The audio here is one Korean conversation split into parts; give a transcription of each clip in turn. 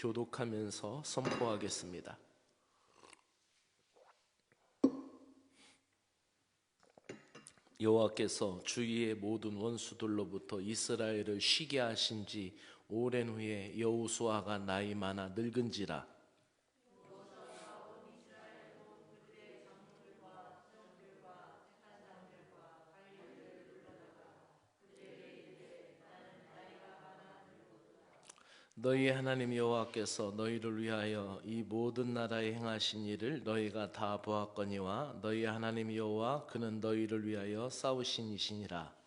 교독하면서 선포하겠습니다. 여호와께서 주위의 모든 원수들로부터 이스라엘을 쉬게 하신 지 오랜 후에 여호수아가 나이 많아 늙은지라. 너희 하나님 여호와께서 너희를 위하여 이 모든 나라에 행하신 일을 너희가 다 보았거니와 너희 하나님 여호와 그는 너희를 위하여 싸우신 이시니라.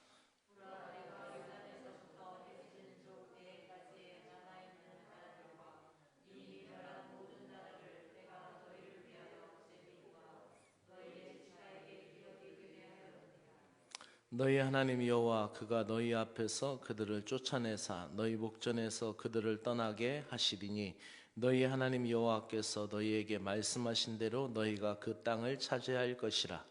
너희 하나님 여호와 그가 너희 앞에서 그들을 쫓아내사 너희 목전에서 그들을 떠나게 하시리니 너희 하나님 여호와께서 너희에게 말씀하신 대로 너희가 그 땅을 차지할 것이라.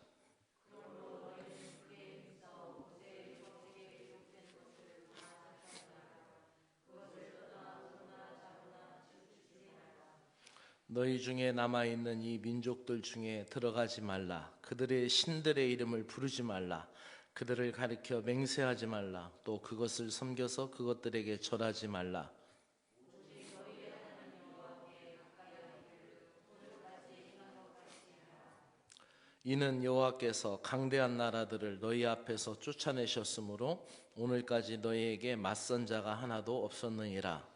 너희 중에 남아있는 이 민족들 중에 들어가지 말라. 그들의 신들의 이름을 부르지 말라. 그들을 가리켜 맹세하지 말라. 또 그것을 섬겨서 그것들에게 절하지 말라. 이는 여호와께서 강대한 나라들을 너희 앞에서 쫓아내셨으므로 오늘까지 너희에게 맞선 자가 하나도 없었느니라.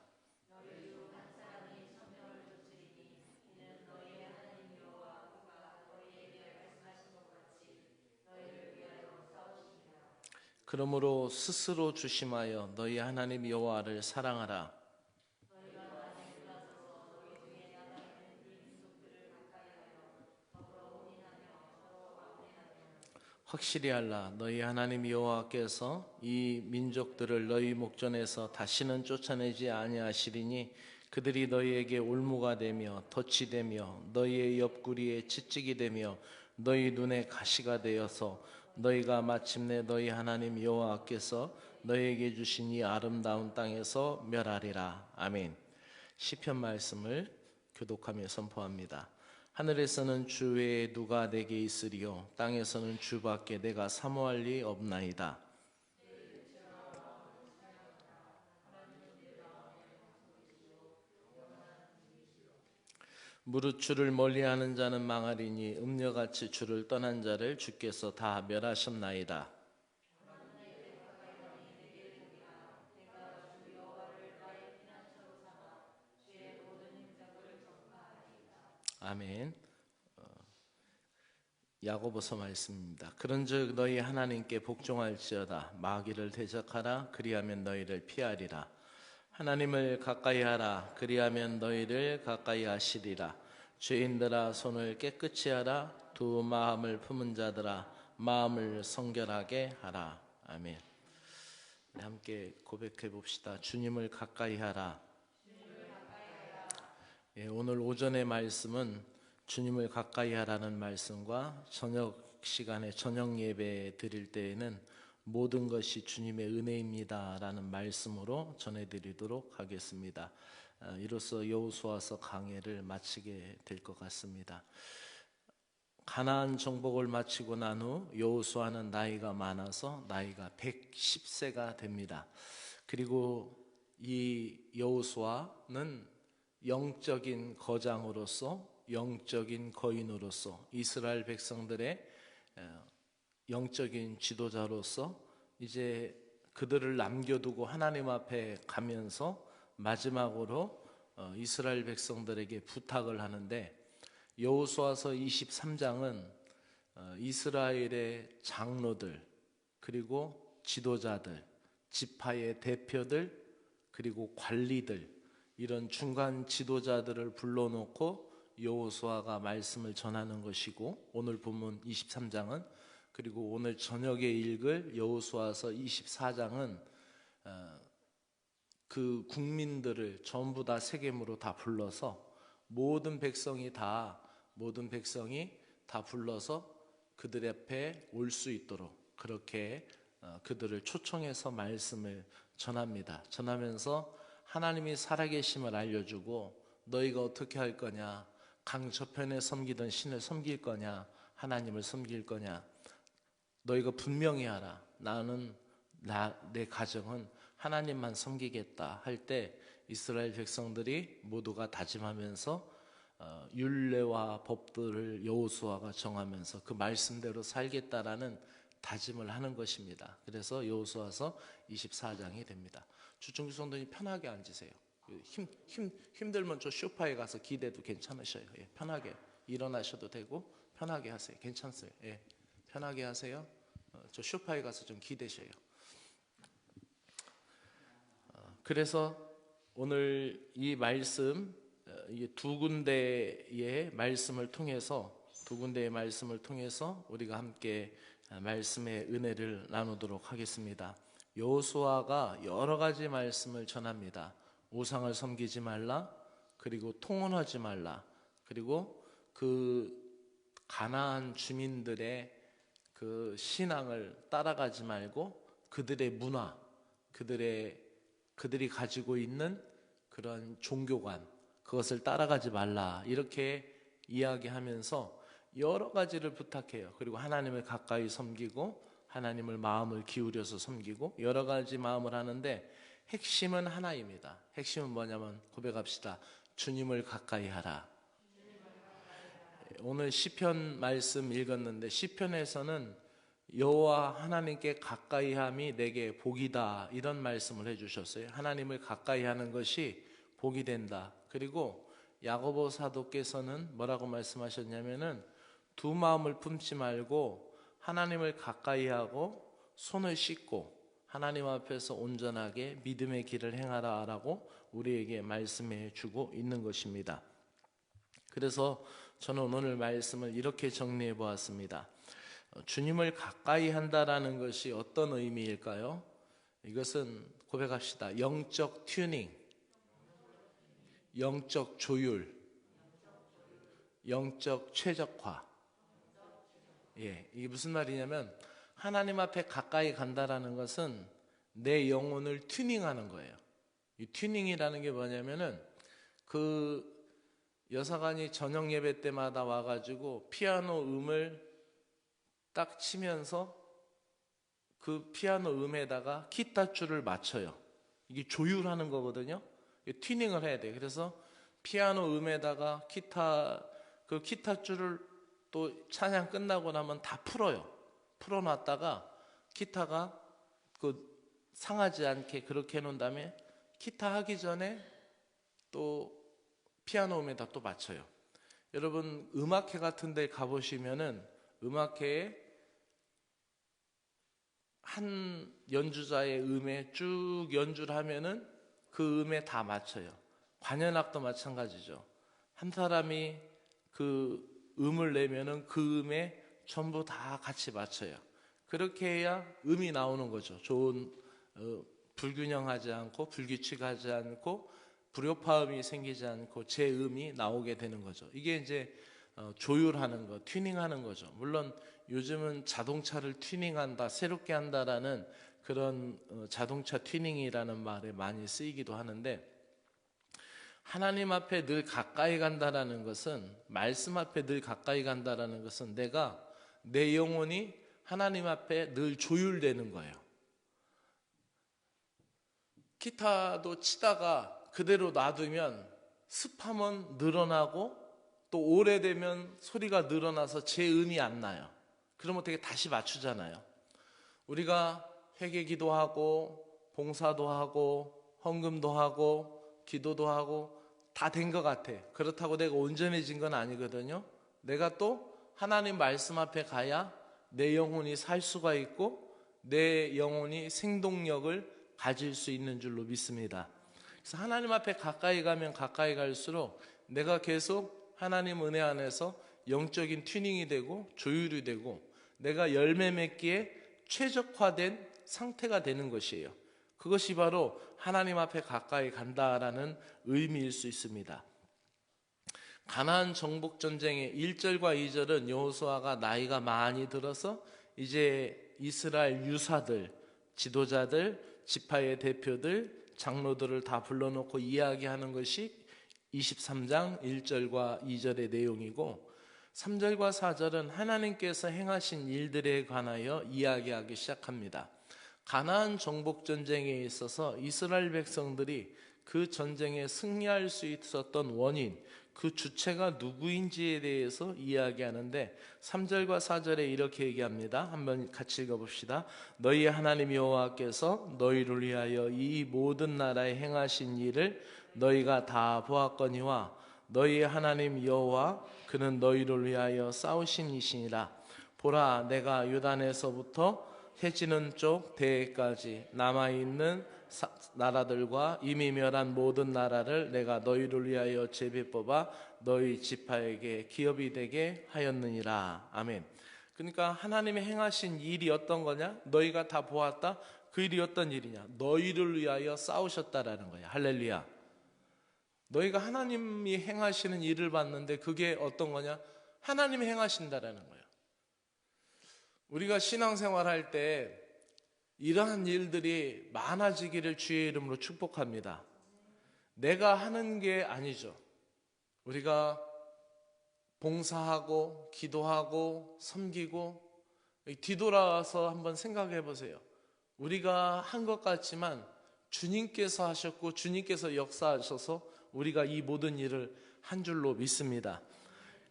그러므로 스스로 주심하여 너희 하나님 여호와를 사랑하라. 확실히 알라. 너희 하나님 여호와께서 이 민족들을 너희 목전에서 다시는 쫓아내지 아니하시리니 그들이 너희에게 올무가 되며 덫이 되며 너희의 옆구리에 채찍이 되며 너희 눈에 가시가 되어서 너희가 마침내 너희 하나님 여호와께서 너희에게 주신 이 아름다운 땅에서 멸하리라. 아멘. 시편 말씀을 교독하며 선포합니다. 하늘에서는 주 외에 누가 내게 있으리요 땅에서는 주밖에 내가 사모할 리 없나이다. 무릇 주를 멀리하는 자는 망하리니 음녀같이 주를 떠난 자를 주께서 다 멸하셨나이다. 아멘. 야고보서 말씀입니다. 그런즉 너희 하나님께 복종할지어다. 마귀를 대적하라. 그리하면 너희를 피하리라. 하나님을 가까이하라. 그리하면 너희를 가까이 하시리라. 죄인들아 손을 깨끗이 하라. 두 마음을 품은 자들아 마음을 성결하게 하라. 아멘. 함께 고백해 봅시다. 주님을 가까이 하라. 오늘 오전의 말씀은 주님을 가까이 하라는 말씀과 저녁 시간에 저녁 예배 드릴 때에는 모든 것이 주님의 은혜입니다 라는 말씀으로 전해드리도록 하겠습니다. 이로써 여호수아서 강해를 마치게 될 것 같습니다. 가나안 정복을 마치고 난 후 여호수아는 나이가 많아서 나이가 110세가 됩니다. 그리고 이 여호수아는 영적인 거장으로서 영적인 거인으로서 이스라엘 백성들의 영적인 지도자로서 이제 그들을 남겨두고 하나님 앞에 가면서 마지막으로 이스라엘 백성들에게 부탁을 하는데 여호수아서 23장은 이스라엘의 장로들 그리고 지도자들 지파의 대표들 그리고 관리들 이런 중간 지도자들을 불러놓고 여호수아가 말씀을 전하는 것이고 오늘 본문 23장은 그리고 오늘 저녁에 읽을 여호수아서 24장은 그 국민들을 전부 다 세겜으로 다 불러서 모든 백성이 다 불러서 그들 앞에 올 수 있도록 그렇게 그들을 초청해서 말씀을 전합니다. 전하면서 하나님이 살아계심을 알려주고 너희가 어떻게 할 거냐, 강 저편에 섬기던 신을 섬길 거냐, 하나님을 섬길 거냐, 너희가 분명히 하라. 나는 내 가정은 하나님만 섬기겠다 할 때 이스라엘 백성들이 모두가 다짐하면서 율례와 법들을 여호수아가 정하면서 그 말씀대로 살겠다라는 다짐을 하는 것입니다. 그래서 여호수아서 24장이 됩니다. 주중주 성도님 편하게 앉으세요. 힘들면 저 소파에 가서 기대도 괜찮으셔요. 예, 편하게 일어나셔도 되고 편하게 하세요. 괜찮어요. 예, 편하게 하세요. 저 소파에 가서 좀 기대셔요. 그래서 오늘 이 말씀, 두 군데의 말씀을 통해서 우리가 함께 말씀의 은혜를 나누도록 하겠습니다. 여호수아가 여러 가지 말씀을 전합니다. 우상을 섬기지 말라, 그리고 통혼하지 말라, 그리고 그 가나안 주민들의 그 신앙을 따라가지 말고 그들의 문화, 그들이 가지고 있는 그런 종교관, 그것을 따라가지 말라, 이렇게 이야기하면서 여러 가지를 부탁해요. 그리고 하나님을 가까이 섬기고 하나님을 마음을 기울여서 섬기고 여러 가지 마음을 하는데 핵심은 하나입니다. 핵심은 뭐냐면 고백합시다. 주님을 가까이 하라. 오늘 시편 말씀 읽었는데 시편에서는 여호와 하나님께 가까이함이 내게 복이다, 이런 말씀을 해주셨어요. 하나님을 가까이 하는 것이 복이 된다. 그리고 야고보 사도께서는 뭐라고 말씀하셨냐면은 두 마음을 품지 말고 하나님을 가까이 하고 손을 씻고 하나님 앞에서 온전하게 믿음의 길을 행하라 라고 우리에게 말씀해 주고 있는 것입니다. 그래서 저는 오늘 말씀을 이렇게 정리해 보았습니다. 주님을 가까이 한다라는 것이 어떤 의미일까요? 이것은 고백합시다. 영적 튜닝, 영적 조율, 영적 최적화. 예, 이게 무슨 말이냐면 하나님 앞에 가까이 간다라는 것은 내 영혼을 튜닝하는 거예요. 이 튜닝이라는 게 뭐냐면은 그 여사관이 저녁 예배 때마다 와가지고 피아노 음을 딱 치면서 그 피아노 음에다가 기타 줄을 맞춰요. 이게 조율하는 거거든요. 튜닝을 해야 돼요. 그래서 피아노 음에다가 그 기타 줄을 또 찬양 끝나고 나면 다 풀어요. 풀어놨다가 기타가 그 상하지 않게 그렇게 해놓은 다음에 기타 하기 전에 또 피아노 음에다 또 맞춰요. 여러분 음악회 같은 데 가보시면은 음악회에 한 연주자의 음에 쭉 연주를 하면은 그 음에 다 맞춰요. 관현악도 마찬가지죠. 한 사람이 그 음을 내면은 그 음에 전부 다 같이 맞춰요. 그렇게 해야 음이 나오는 거죠. 좋은 불균형하지 않고 불규칙하지 않고 불협화음이 생기지 않고 제 음이 나오게 되는 거죠. 이게 이제 조율하는 거, 튜닝하는 거죠. 물론 요즘은 자동차를 튜닝한다, 새롭게 한다라는 그런 자동차 튜닝이라는 말에 많이 쓰이기도 하는데, 하나님 앞에 늘 가까이 간다라는 것은, 말씀 앞에 늘 가까이 간다라는 것은 내 영혼이 하나님 앞에 늘 조율되는 거예요. 기타도 치다가 그대로 놔두면 습하면 늘어나고 또 오래되면 소리가 늘어나서 제 음이 안 나요. 그러면 어떻게 다시 맞추잖아요. 우리가 회개기도 하고 봉사도 하고 헌금도 하고 기도도 하고 다 된 것 같아. 그렇다고 내가 온전해진 건 아니거든요. 내가 또 하나님 말씀 앞에 가야 내 영혼이 살 수가 있고 내 영혼이 생동력을 가질 수 있는 줄로 믿습니다. 그래서 하나님 앞에 가까이 가면 가까이 갈수록 내가 계속 하나님 은혜 안에서 영적인 튜닝이 되고 조율이 되고 내가 열매 맺기에 최적화된 상태가 되는 것이에요. 그것이 바로 하나님 앞에 가까이 간다라는 의미일 수 있습니다. 가나안 정복 전쟁의 1절과 2절은 여호수아가 나이가 많이 들어서 이제 이스라엘 유사들, 지도자들, 지파의 대표들, 장로들을 다 불러놓고 이야기하는 것이 23장 1절과 2절의 내용이고, 3절과 4절은 하나님께서 행하신 일들에 관하여 이야기하기 시작합니다. 가나안 정복 전쟁에 있어서 이스라엘 백성들이 그 전쟁에 승리할 수 있었던 원인, 그 주체가 누구인지에 대해서 이야기하는데 3절과 4절에 이렇게 얘기합니다. 한번 같이 읽어봅시다. 너희 하나님 여호와께서 너희를 위하여 이 모든 나라에 행하신 일을 너희가 다 보았거니와 너희 하나님 여호와 그는 너희를 위하여 싸우신 이시니라. 보라, 내가 요단에서부터 해지는 쪽 대해까지 남아있는 나라들과 이미 멸한 모든 나라를 내가 너희를 위하여 제비 뽑아 너희 지파에게 기업이 되게 하였느니라. 아멘. 그러니까 하나님의 행하신 일이 어떤 거냐? 너희가 다 보았다. 그 일이 어떤 일이냐? 너희를 위하여 싸우셨다라는 거야. 할렐루야. 너희가 하나님이 행하시는 일을 봤는데 그게 어떤 거냐? 하나님이 행하신다라는 거예요. 우리가 신앙생활 할 때 이러한 일들이 많아지기를 주의 이름으로 축복합니다. 내가 하는 게 아니죠. 우리가 봉사하고 기도하고 섬기고, 뒤돌아서 한번 생각해 보세요. 우리가 한 것 같지만 주님께서 하셨고 주님께서 역사하셔서 우리가 이 모든 일을 한 줄로 믿습니다.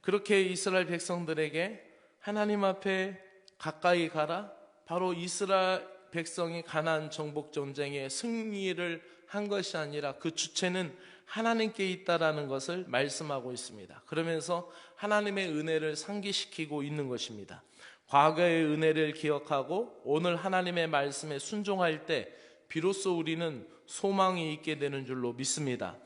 그렇게 이스라엘 백성들에게 하나님 앞에 가까이 가라, 바로 이스라엘 백성이 가나안 정복 전쟁에 승리를 한 것이 아니라 그 주체는 하나님께 있다라는 것을 말씀하고 있습니다. 그러면서 하나님의 은혜를 상기시키고 있는 것입니다. 과거의 은혜를 기억하고 오늘 하나님의 말씀에 순종할 때 비로소 우리는 소망이 있게 되는 줄로 믿습니다.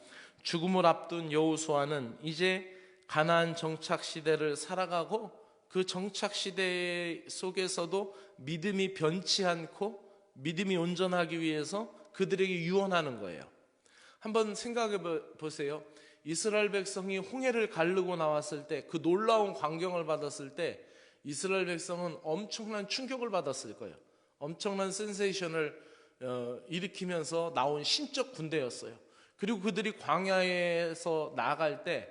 죽음을 앞둔 여호수아는 이제 가나안 정착 시대를 살아가고 그 정착 시대 속에서도 믿음이 변치 않고 믿음이 온전하기 위해서 그들에게 유언하는 거예요. 한번 생각해 보세요. 이스라엘 백성이 홍해를 가르고 나왔을 때, 그 놀라운 광경을 받았을 때 이스라엘 백성은 엄청난 충격을 받았을 거예요. 엄청난 센세이션을 일으키면서 나온 신적 군대였어요. 그리고 그들이 광야에서 나아갈 때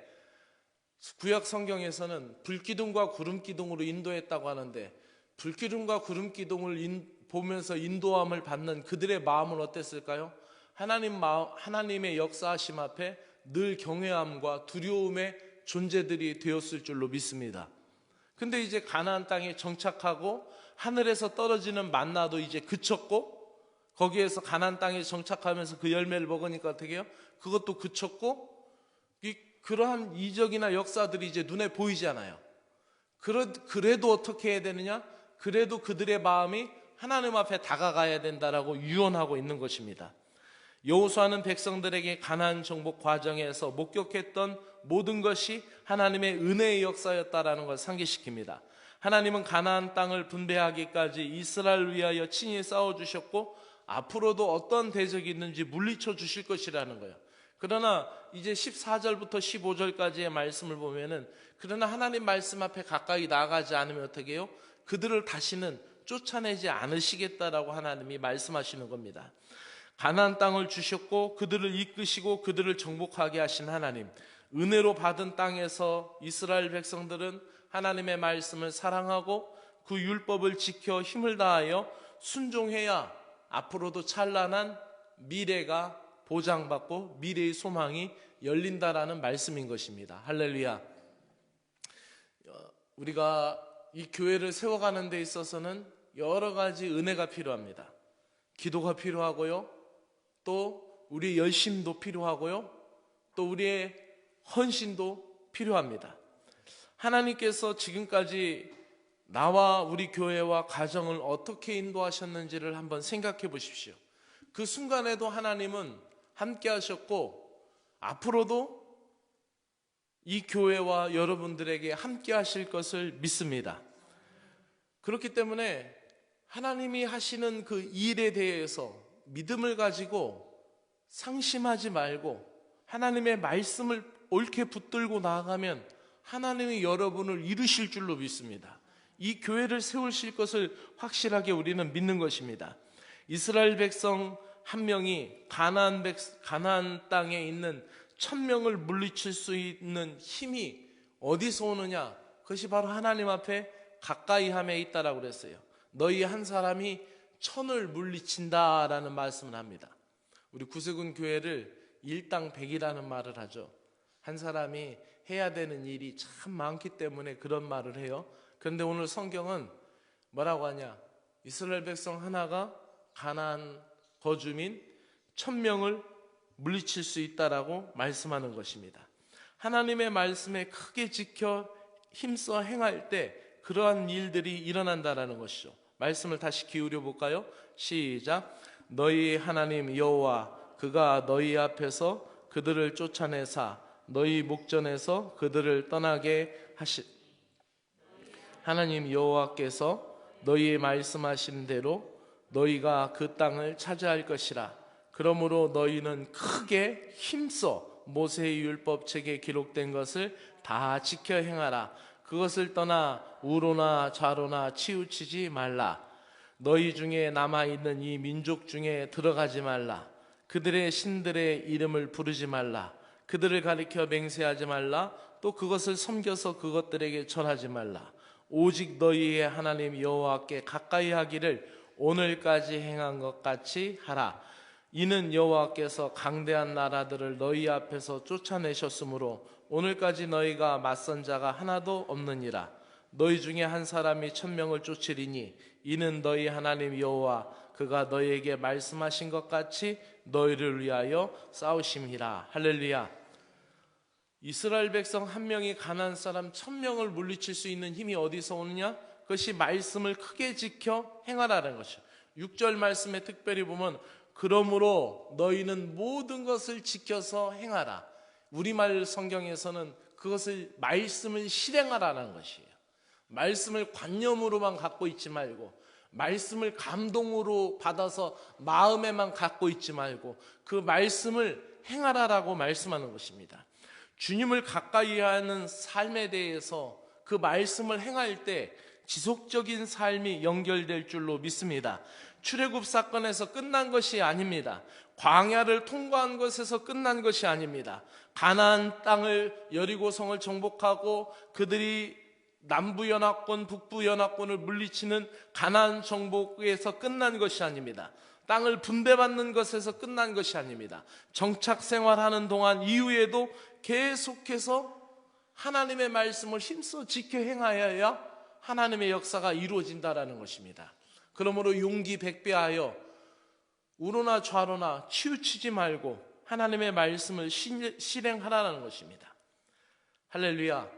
구약 성경에서는 불기둥과 구름기둥으로 인도했다고 하는데, 불기둥과 구름기둥을 보면서 인도함을 받는 그들의 마음은 어땠을까요? 하나님의 역사하심 앞에 늘 경외함과 두려움의 존재들이 되었을 줄로 믿습니다. 근데 이제 가나안 땅에 정착하고 하늘에서 떨어지는 만나도 이제 그쳤고, 거기에서 가나안 땅에 정착하면서 그 열매를 먹으니까 어떻게 해요? 그것도 그쳤고, 그러한 이적이나 역사들이 이제 눈에 보이잖아요. 그래도 어떻게 해야 되느냐? 그래도 그들의 마음이 하나님 앞에 다가가야 된다라고 유언하고 있는 것입니다. 여호수아는 백성들에게 가나안 정복 과정에서 목격했던 모든 것이 하나님의 은혜의 역사였다라는 걸 상기시킵니다. 하나님은 가나안 땅을 분배하기까지 이스라엘을 위하여 친히 싸워주셨고 앞으로도 어떤 대적이 있는지 물리쳐 주실 것이라는 거예요. 그러나 이제 14절부터 15절까지의 말씀을 보면은, 그러나 하나님 말씀 앞에 가까이 나아가지 않으면 어떻게 해요? 그들을 다시는 쫓아내지 않으시겠다라고 하나님이 말씀하시는 겁니다. 가나안 땅을 주셨고 그들을 이끄시고 그들을 정복하게 하신 하나님, 은혜로 받은 땅에서 이스라엘 백성들은 하나님의 말씀을 사랑하고 그 율법을 지켜 힘을 다하여 순종해야 앞으로도 찬란한 미래가 보장받고 미래의 소망이 열린다라는 말씀인 것입니다. 할렐루야. 우리가 이 교회를 세워가는 데 있어서는 여러 가지 은혜가 필요합니다. 기도가 필요하고요, 또 우리의 열심도 필요하고요, 또 우리의 헌신도 필요합니다. 하나님께서 지금까지 나와 우리 교회와 가정을 어떻게 인도하셨는지를 한번 생각해 보십시오. 그 순간에도 하나님은 함께 하셨고 앞으로도 이 교회와 여러분들에게 함께 하실 것을 믿습니다. 그렇기 때문에 하나님이 하시는 그 일에 대해서 믿음을 가지고 상심하지 말고 하나님의 말씀을 옳게 붙들고 나아가면 하나님이 여러분을 이루실 줄로 믿습니다. 이 교회를 세우실 것을 확실하게 우리는 믿는 것입니다. 이스라엘 백성 한 명이 가나안 땅에 있는 1000명을 물리칠 수 있는 힘이 어디서 오느냐? 그것이 바로 하나님 앞에 가까이 함에 있다라고 그랬어요. 너희 한 사람이 1000을 물리친다라는 말씀을 합니다. 우리 구세군 교회를 일당 100이라는 말을 하죠. 한 사람이 해야 되는 일이 참 많기 때문에 그런 말을 해요. 그런데 오늘 성경은 뭐라고 하냐? 이스라엘 백성 하나가 가나안 거주민 1000명을 물리칠 수 있다라고 말씀하는 것입니다. 하나님의 말씀에 크게 지켜 힘써 행할 때 그러한 일들이 일어난다라는 것이죠. 말씀을 다시 기울여 볼까요? 시작. 너희 하나님 여호와 그가 너희 앞에서 그들을 쫓아내사 너희 목전에서 그들을 떠나게 하시. 하나님 여호와께서 너희 말씀하신 대로 너희가 그 땅을 차지할 것이라. 그러므로 너희는 크게 힘써 모세의 율법책에 기록된 것을 다 지켜 행하라. 그것을 떠나 우로나 좌로나 치우치지 말라. 너희 중에 남아있는 이 민족 중에 들어가지 말라. 그들의 신들의 이름을 부르지 말라. 그들을 가리켜 맹세하지 말라. 또 그것을 섬겨서 그것들에게 절하지 말라. 오직 너희의 하나님 여호와께 가까이 하기를 오늘까지 행한 것 같이 하라. 이는 여호와께서 강대한 나라들을 너희 앞에서 쫓아내셨으므로 오늘까지 너희가 맞선 자가 하나도 없느니라. 너희 중에 한 사람이 1000명을 쫓으리니 이는 너희 하나님 여호와 그가 너희에게 말씀하신 것 같이 너희를 위하여 싸우심이라. 할렐루야. 이스라엘 백성 한 명이 가나안 사람 1000명을 물리칠 수 있는 힘이 어디서 오느냐? 그것이 말씀을 크게 지켜 행하라는 것이죠. 6절 말씀에 특별히 보면 그러므로 너희는 모든 것을 지켜서 행하라. 우리말 성경에서는 그것을 말씀을 실행하라는 것이에요. 말씀을 관념으로만 갖고 있지 말고 말씀을 감동으로 받아서 마음에만 갖고 있지 말고 그 말씀을 행하라라고 말씀하는 것입니다. 주님을 가까이 하는 삶에 대해서 그 말씀을 행할 때 지속적인 삶이 연결될 줄로 믿습니다. 출애굽 사건에서 끝난 것이 아닙니다. 광야를 통과한 것에서 끝난 것이 아닙니다. 가나안 땅을 여리고성을 정복하고 그들이 남부 연합권, 북부 연합권을 물리치는 가나안 정복에서 끝난 것이 아닙니다. 땅을 분배받는 것에서 끝난 것이 아닙니다. 정착 생활하는 동안 이후에도 계속해서 하나님의 말씀을 힘써 지켜 행하여야 하나님의 역사가 이루어진다라는 것입니다. 그러므로 용기 백배하여 우로나 좌로나 치우치지 말고 하나님의 말씀을 실행하라는 것입니다. 할렐루야.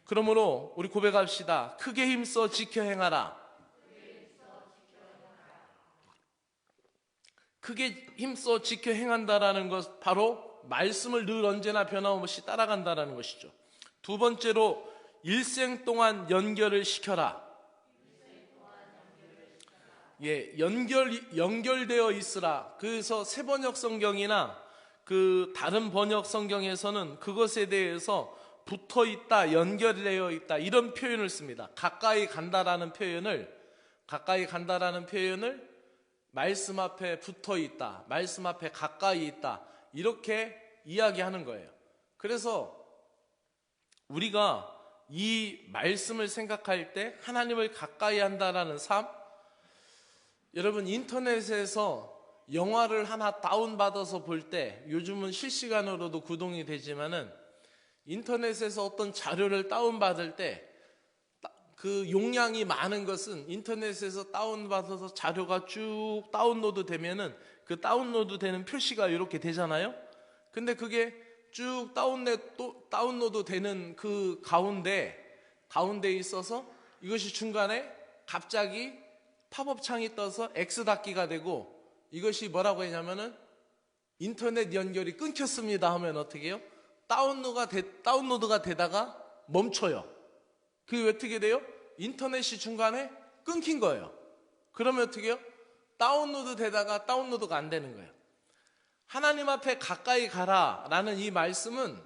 그러므로 우리 고백합시다. 크게 힘써 지켜 행하라. 크게 힘써 지켜 행한다라는 것, 바로 말씀을 늘 언제나 변함없이 따라간다라는 것이죠. 두 번째로 일생 동안 연결을 시켜라. 연결되어 있으라. 그래서 새 번역 성경이나 그 다른 번역 성경에서는 그것에 대해서 붙어 있다, 연결되어 있다 이런 표현을 씁니다. 가까이 간다라는 표현을 말씀 앞에 붙어 있다, 말씀 앞에 가까이 있다 이렇게 이야기하는 거예요. 그래서 우리가 이 말씀을 생각할 때 하나님을 가까이 한다라는 삶, 여러분 인터넷에서 영화를 하나 다운받아서 볼 때 요즘은 실시간으로도 구동이 되지만은 인터넷에서 어떤 자료를 다운받을 때 그 용량이 많은 것은 인터넷에서 다운받아서 자료가 쭉 다운로드 되면은 그 다운로드 되는 표시가 이렇게 되잖아요. 근데 그게 쭉 다운로드 되는 그 가운데에 있어서 이것이 중간에 갑자기 팝업 창이 떠서 X 닫기가 되고 이것이 뭐라고 했냐면은 인터넷 연결이 끊겼습니다 하면 어떻게 해요? 다운로드가 되다가 멈춰요. 그게 어떻게 돼요? 인터넷이 중간에 끊긴 거예요. 그러면 어떻게 해요? 다운로드 되다가 다운로드가 안 되는 거예요. 하나님 앞에 가까이 가라라는 이 말씀은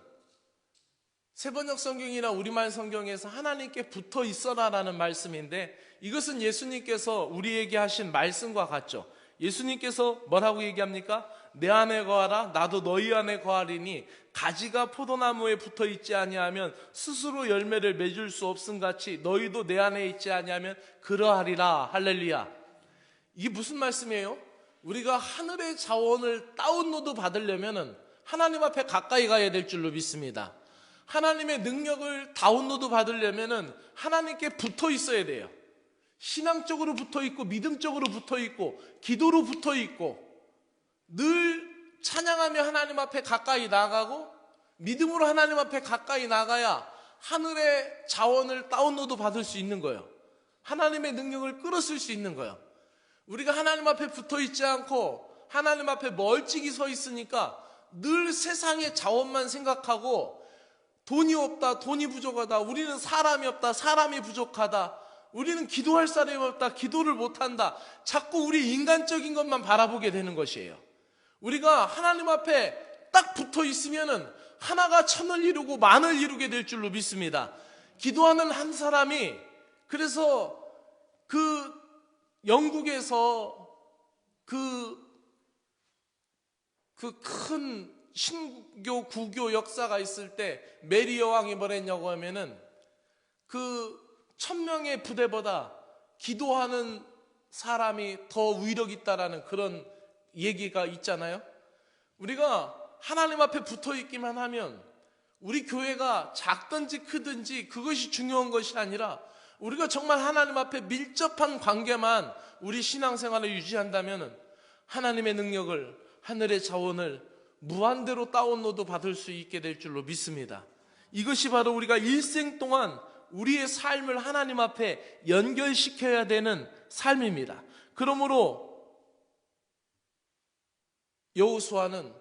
새번역 성경이나 우리말 성경에서 하나님께 붙어 있어라라는 말씀인데 이것은 예수님께서 우리에게 하신 말씀과 같죠. 예수님께서 뭐라고 얘기합니까? 내 안에 거하라 나도 너희 안에 거하리니 가지가 포도나무에 붙어 있지 아니하면 스스로 열매를 맺을 수 없음 같이 너희도 내 안에 있지 아니하면 그러하리라. 할렐루야. 이게 무슨 말씀이에요? 우리가 하늘의 자원을 다운로드 받으려면 하나님 앞에 가까이 가야 될 줄로 믿습니다. 하나님의 능력을 다운로드 받으려면 하나님께 붙어 있어야 돼요. 신앙적으로 붙어 있고 믿음적으로 붙어 있고 기도로 붙어 있고 늘 찬양하며 하나님 앞에 가까이 나가고 믿음으로 하나님 앞에 가까이 나가야 하늘의 자원을 다운로드 받을 수 있는 거예요. 하나님의 능력을 끌어쓸 수 있는 거예요. 우리가 하나님 앞에 붙어 있지 않고 하나님 앞에 멀찍이 서 있으니까 늘 세상의 자원만 생각하고 돈이 없다, 돈이 부족하다, 우리는 사람이 없다, 사람이 부족하다, 우리는 기도할 사람이 없다, 기도를 못한다. 자꾸 우리 인간적인 것만 바라보게 되는 것이에요. 우리가 하나님 앞에 딱 붙어 있으면은 하나가 천을 이루고 만을 이루게 될 줄로 믿습니다. 기도하는 한 사람이 그래서 그 영국에서 그 큰 신교 구교 역사가 있을 때 메리 여왕이 뭐랬냐고 하면은 그 1000명의 부대보다 기도하는 사람이 더 위력 있다라는 그런 얘기가 있잖아요. 우리가 하나님 앞에 붙어 있기만 하면 우리 교회가 작든지 크든지 그것이 중요한 것이 아니라 우리가 정말 하나님 앞에 밀접한 관계만 우리 신앙생활을 유지한다면 하나님의 능력을, 하늘의 자원을 무한대로 다운로드 받을 수 있게 될 줄로 믿습니다. 이것이 바로 우리가 일생 동안 우리의 삶을 하나님 앞에 연결시켜야 되는 삶입니다. 그러므로 여호수아는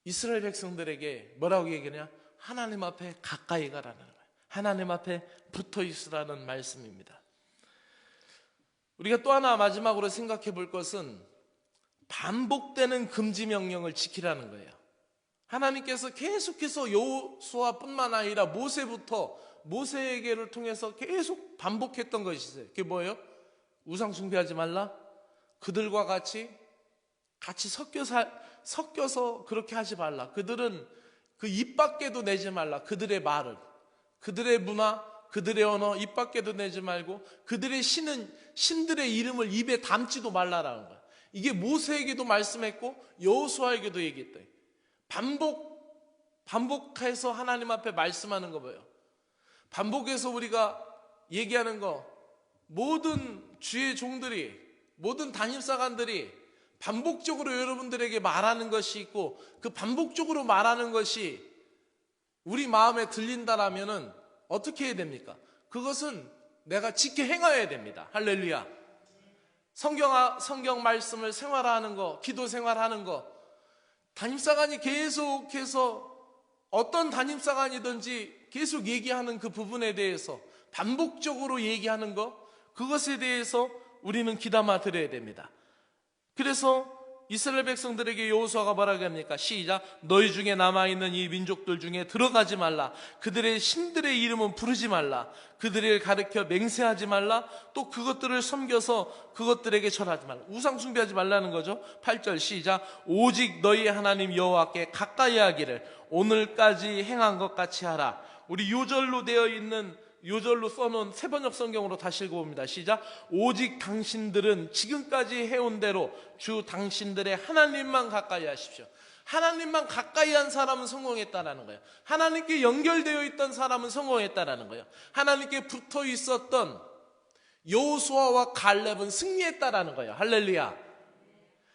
이스라엘 백성들에게 뭐라고 얘기하냐? 하나님 앞에 가까이 가라는 거예요. 하나님 앞에 붙어 있으라는 말씀입니다. 우리가 또 하나 마지막으로 생각해 볼 것은 반복되는 금지 명령을 지키라는 거예요. 하나님께서 계속해서 여호수아뿐만 아니라 모세에게를 통해서 계속 반복했던 것이 있어요. 그게 뭐예요? 우상 숭배하지 말라. 그들과 같이 섞여서 그렇게 하지 말라. 그들은 그 입 밖에도 내지 말라. 그들의 말을, 그들의 문화, 그들의 언어 입 밖에도 내지 말고 그들의 신들의 이름을 입에 담지도 말라라는 거야. 이게 모세에게도 말씀했고 여호수아에게도 얘기했다. 반복해서 하나님 앞에 말씀하는 거 뭐예요? 반복해서 우리가 얘기하는 거, 모든 주의 종들이, 모든 담임사관들이 반복적으로 여러분들에게 말하는 것이 있고 그 반복적으로 말하는 것이 우리 마음에 들린다라면은 어떻게 해야 됩니까? 그것은 내가 지켜 행해야 됩니다. 할렐루야. 성경 말씀을 생활하는 거, 기도 생활하는 거, 담임사관이 계속해서 어떤 담임사관이든지 계속 얘기하는 그 부분에 대해서 반복적으로 얘기하는 거, 그것에 대해서 우리는 귀담아 들어야 됩니다. 그래서 이스라엘 백성들에게 여호수아가 뭐라고 합니까? 시작. 너희 중에 남아있는 이 민족들 중에 들어가지 말라. 그들의 신들의 이름은 부르지 말라. 그들을 가르쳐 맹세하지 말라. 또 그것들을 섬겨서 그것들에게 절하지 말라. 우상 숭배하지 말라는 거죠. 8절 시작. 오직 너희 하나님 여호와께 가까이 하기를 오늘까지 행한 것 같이 하라. 우리 요절로 되어 있는, 요절로 써놓은 세번역 성경으로 다시 읽어봅니다. 시작. 오직 당신들은 지금까지 해온 대로 주 당신들의 하나님만 가까이 하십시오. 하나님만 가까이 한 사람은 성공했다라는 거예요. 하나님께 연결되어 있던 사람은 성공했다라는 거예요. 하나님께 붙어 있었던 여호수아와 갈렙은 승리했다라는 거예요. 할렐루야.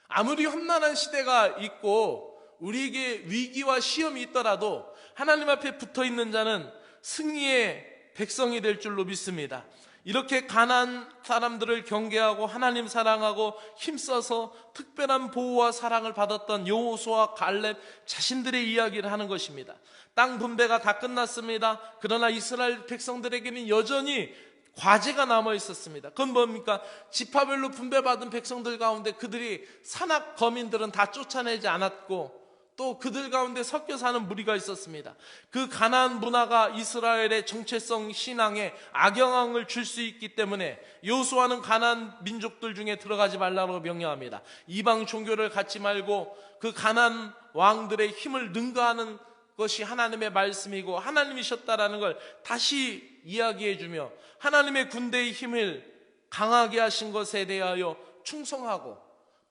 아무리 험난한 시대가 있고 우리에게 위기와 시험이 있더라도 하나님 앞에 붙어 있는 자는 승리의 백성이 될 줄로 믿습니다. 이렇게 가난한 사람들을 경계하고 하나님 사랑하고 힘써서 특별한 보호와 사랑을 받았던 여호수아와 갈렙 자신들의 이야기를 하는 것입니다. 땅 분배가 다 끝났습니다. 그러나 이스라엘 백성들에게는 여전히 과제가 남아 있었습니다. 그건 뭡니까? 지파별로 분배받은 백성들 가운데 그들이 산악 거민들은 다 쫓아내지 않았고 또 그들 가운데 섞여 사는 무리가 있었습니다. 그 가나안 문화가 이스라엘의 정체성 신앙에 악영향을 줄 수 있기 때문에 여호수아는 가나안 민족들 중에 들어가지 말라고 명령합니다. 이방 종교를 갖지 말고 그 가나안 왕들의 힘을 능가하는 것이 하나님의 말씀이고 하나님이셨다라는 걸 다시 이야기해주며 하나님의 군대의 힘을 강하게 하신 것에 대하여 충성하고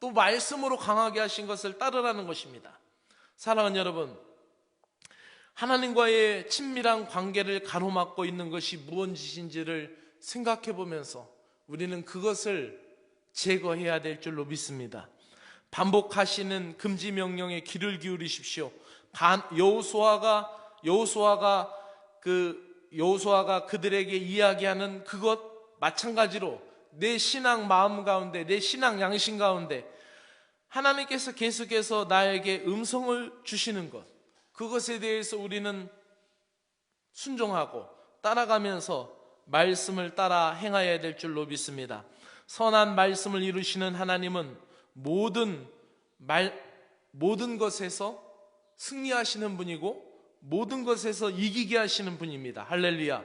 또 말씀으로 강하게 하신 것을 따르라는 것입니다. 사랑하는 여러분, 하나님과의 친밀한 관계를 가로막고 있는 것이 무엇인지를 생각해 보면서 우리는 그것을 제거해야 될 줄로 믿습니다. 반복하시는 금지 명령에 귀를 기울이십시오. 여호수아가 그들에게 이야기하는 그것 마찬가지로 내 신앙 마음 가운데, 내 신앙 양심 가운데 하나님께서 계속해서 나에게 음성을 주시는 것, 그것에 대해서 우리는 순종하고 따라가면서 말씀을 따라 행해야 될 줄로 믿습니다. 선한 말씀을 이루시는 하나님은 모든 것에서 승리하시는 분이고 모든 것에서 이기게 하시는 분입니다. 할렐루야.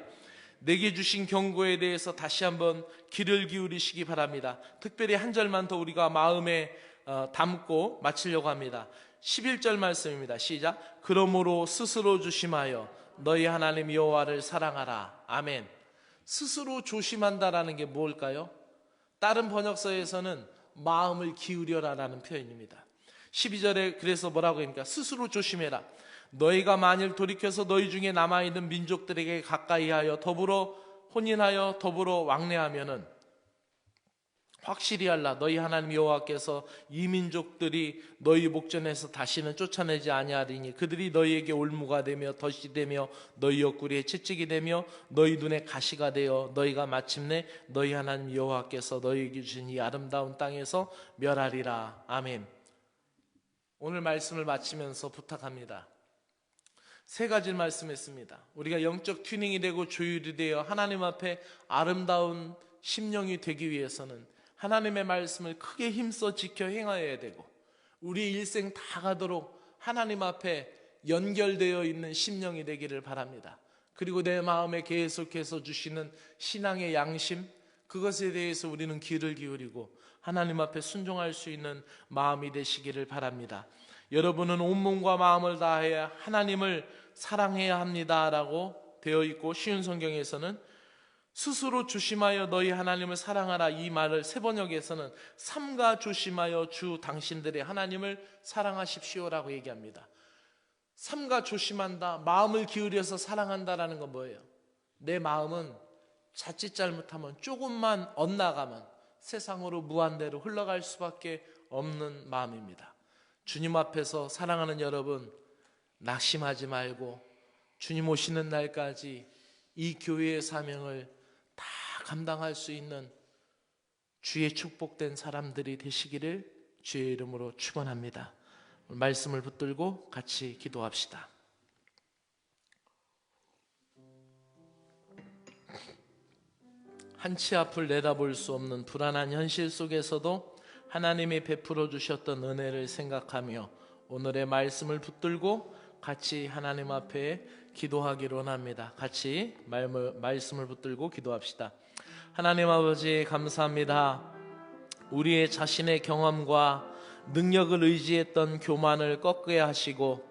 내게 주신 경고에 대해서 다시 한번 귀를 기울이시기 바랍니다. 특별히 한 절만 더 우리가 마음에 담고 마치려고 합니다. 11절 말씀입니다. 시작. 그러므로 스스로 조심하여 너희 하나님 여호와를 사랑하라. 아멘. 스스로 조심한다라는 게 뭘까요? 다른 번역서에서는 마음을 기울여라라는 표현입니다. 12절에 그래서 뭐라고 합니까? 스스로 조심해라. 너희가 만일 돌이켜서 너희 중에 남아있는 민족들에게 가까이하여 더불어 혼인하여 더불어 왕래하면은 확실히 알라. 너희 하나님 여호와께서 이 민족들이 너희 목전에서 다시는 쫓아내지 아니하리니 그들이 너희에게 올무가 되며 덫이 되며 너희 옆구리에 채찍이 되며 너희 눈에 가시가 되어 너희가 마침내 너희 하나님 여호와께서 너희에게 주신 이 아름다운 땅에서 멸하리라. 아멘. 오늘 말씀을 마치면서 부탁합니다. 세 가지를 말씀했습니다. 우리가 영적 튜닝이 되고 조율이 되어 하나님 앞에 아름다운 심령이 되기 위해서는 하나님의 말씀을 크게 힘써 지켜 행하여야 되고 우리 일생 다 가도록 하나님 앞에 연결되어 있는 심령이 되기를 바랍니다. 그리고 내 마음에 계속해서 주시는 신앙의 양심, 그것에 대해서 우리는 귀를 기울이고 하나님 앞에 순종할 수 있는 마음이 되시기를 바랍니다. 여러분은 온몸과 마음을 다해 하나님을 사랑해야 합니다라고 되어 있고 쉬운 성경에서는 스스로 조심하여 너희 하나님을 사랑하라, 이 말을 세번역에서는 삼가 조심하여 주 당신들의 하나님을 사랑하십시오라고 얘기합니다. 삼가 조심한다, 마음을 기울여서 사랑한다라는 건 뭐예요? 내 마음은 자칫 잘못하면 조금만 엇나가면 세상으로 무한대로 흘러갈 수밖에 없는 마음입니다. 주님 앞에서 사랑하는 여러분, 낙심하지 말고 주님 오시는 날까지 이 교회의 사명을 다 감당할 수 있는 주의 축복된 사람들이 되시기를 주의 이름으로 축원합니다. 말씀을 붙들고 같이 기도합시다. 한치 앞을 내다볼 수 없는 불안한 현실 속에서도 하나님이 베풀어 주셨던 은혜를 생각하며 오늘의 말씀을 붙들고 같이 하나님 앞에 기도하기로 합니다. 같이 말씀을 붙들고 기도합시다. 하나님 아버지 감사합니다. 우리의 자신의 경험과 능력을 의지했던 교만을 꺾게 하시고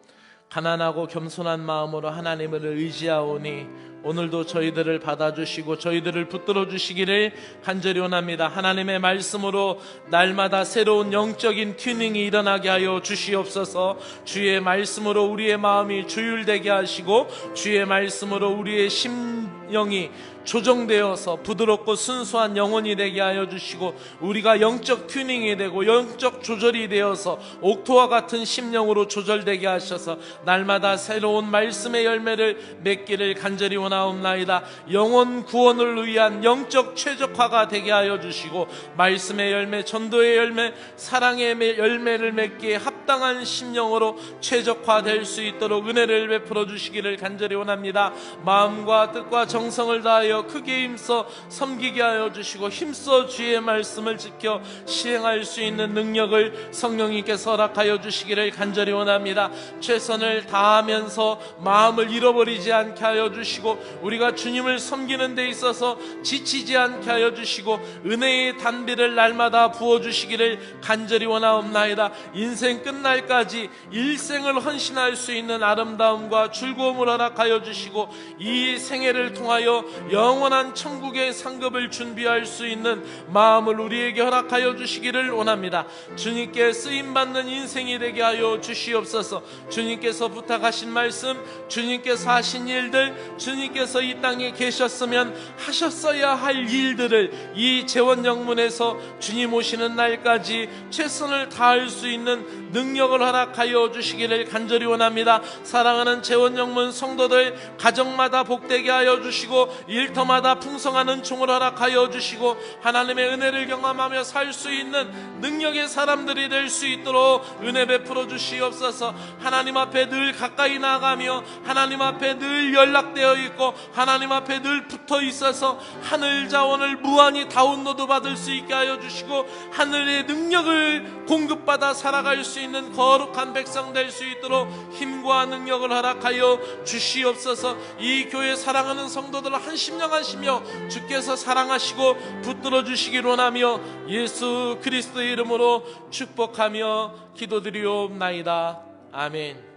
가난하고 겸손한 마음으로 하나님을 의지하오니 오늘도 저희들을 받아주시고 저희들을 붙들어 주시기를 간절히 원합니다. 하나님의 말씀으로 날마다 새로운 영적인 튜닝이 일어나게 하여 주시옵소서. 주의 말씀으로 우리의 마음이 조율되게 하시고 주의 말씀으로 우리의 심령이 조정되어서 부드럽고 순수한 영혼이 되게 하여 주시고 우리가 영적 튜닝이 되고 영적 조절이 되어서 옥토와 같은 심령으로 조절되게 하셔서 날마다 새로운 말씀의 열매를 맺기를 간절히 원합니다. 원하옵나이다. 영혼 구원을 위한 영적 최적화가 되게 하여 주시고 말씀의 열매, 전도의 열매, 사랑의 열매를 맺기에 합당한 심령으로 최적화될 수 있도록 은혜를 베풀어 주시기를 간절히 원합니다. 마음과 뜻과 정성을 다하여 크게 힘써 섬기게 하여 주시고 힘써 주의 말씀을 지켜 시행할 수 있는 능력을 성령님께서 허락하여 주시기를 간절히 원합니다. 최선을 다하면서 마음을 잃어버리지 않게 하여 주시고 우리가 주님을 섬기는 데 있어서 지치지 않게 하여 주시고 은혜의 단비를 날마다 부어주시기를 간절히 원하옵나이다. 인생 끝날까지 일생을 헌신할 수 있는 아름다움과 즐거움을 허락하여 주시고 이 생애를 통하여 영원한 천국의 상급을 준비할 수 있는 마음을 우리에게 허락하여 주시기를 원합니다. 주님께 쓰임받는 인생이 되게 하여 주시옵소서. 주님께서 부탁하신 말씀, 주님께서 하신 일들, 주님께서 이 땅에 계셨으면 하셨어야 할 일들을 이 재원영문에서 주님 오시는 날까지 최선을 다할 수 있는 능력을 허락하여 주시기를 간절히 원합니다. 사랑하는 재원영문 성도들 가정마다 복되게 하여 주시고 일터마다 풍성한 은총을 허락하여 주시고 하나님의 은혜를 경험하며 살 수 있는 능력의 사람들이 될 수 있도록 은혜 베풀어 주시옵소서. 하나님 앞에 늘 가까이 나가며 하나님 앞에 늘 연락되어 있고 하나님 앞에 늘 붙어 있어서 하늘 자원을 무한히 다운로드 받을 수 있게 하여 주시고 하늘의 능력을 공급받아 살아갈 수 있는 거룩한 백성 될 수 있도록 힘과 능력을 허락하여 주시옵소서. 이 교회 사랑하는 성도들 한 심령 한 심령 주께서 사랑하시고 붙들어 주시기를 원하며 예수 그리스도의 이름으로 축복하며 기도드리옵나이다. 아멘.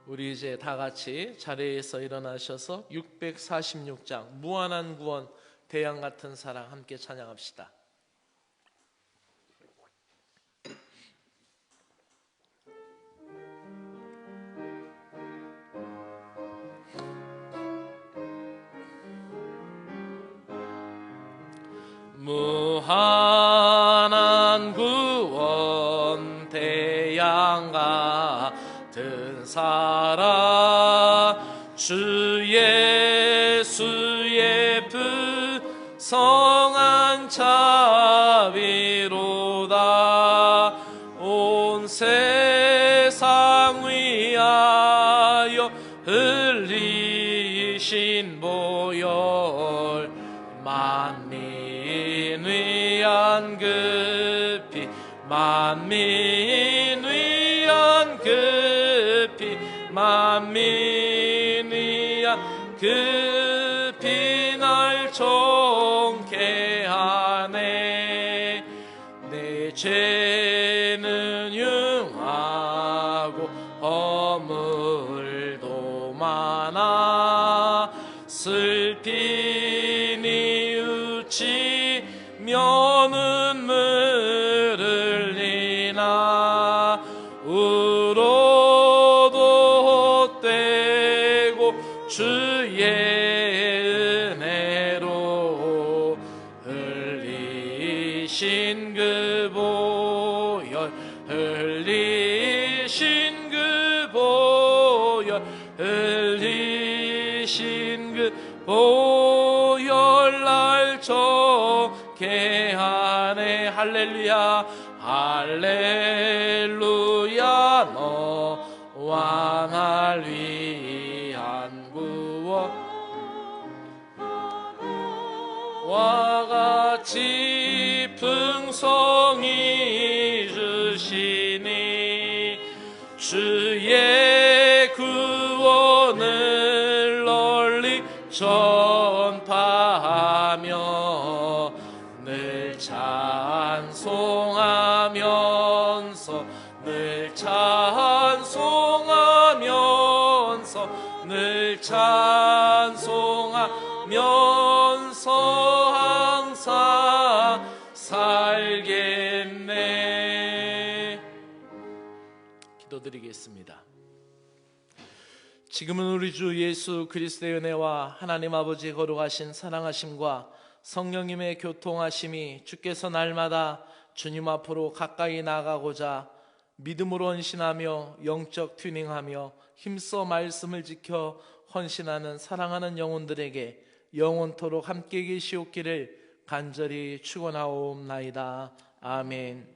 우리 이제 다 같이 자리에서 일어나셔서 646장 무한한 구원 대양 같은 사랑 함께 찬양합시다. 무한한 구원 대양 같은 사랑 주 예수의 풍성한 자비로다 온 세상 위하여 흘리신 보혈 만민 위한 그 피 만민 위한 그 피 만민 위한 그 피 날 정케 하네 내 죄는 융하고 허물도 많아 슬피 뉘우치며 눈물 흘리나 울어도 헛되고 주의 은혜로 흘리신 그 보혈 흘리신 그 보혈 흘리신 그 보혈 날 정케 하네 할렐루야 할렐루야 너와 날 위한 구원 와 같이 풍성히 주시니 주의 구원을 널리 전파하며 늘 찬송하면서 늘 찬송하면서 늘 찬송하면서 항상 살겠네. 기도드리겠습니다. 지금은 우리 주 예수 그리스도의 은혜와 하나님 아버지의 거룩하신 사랑하심과 성령님의 교통하심이 주께서 날마다 주님 앞으로 가까이 나가고자 믿음으로 헌신하며 영적 튜닝하며 힘써 말씀을 지켜 헌신하는 사랑하는 영혼들에게 영원토록 함께 계시옵기를 간절히 축원하옵나이다. 아멘.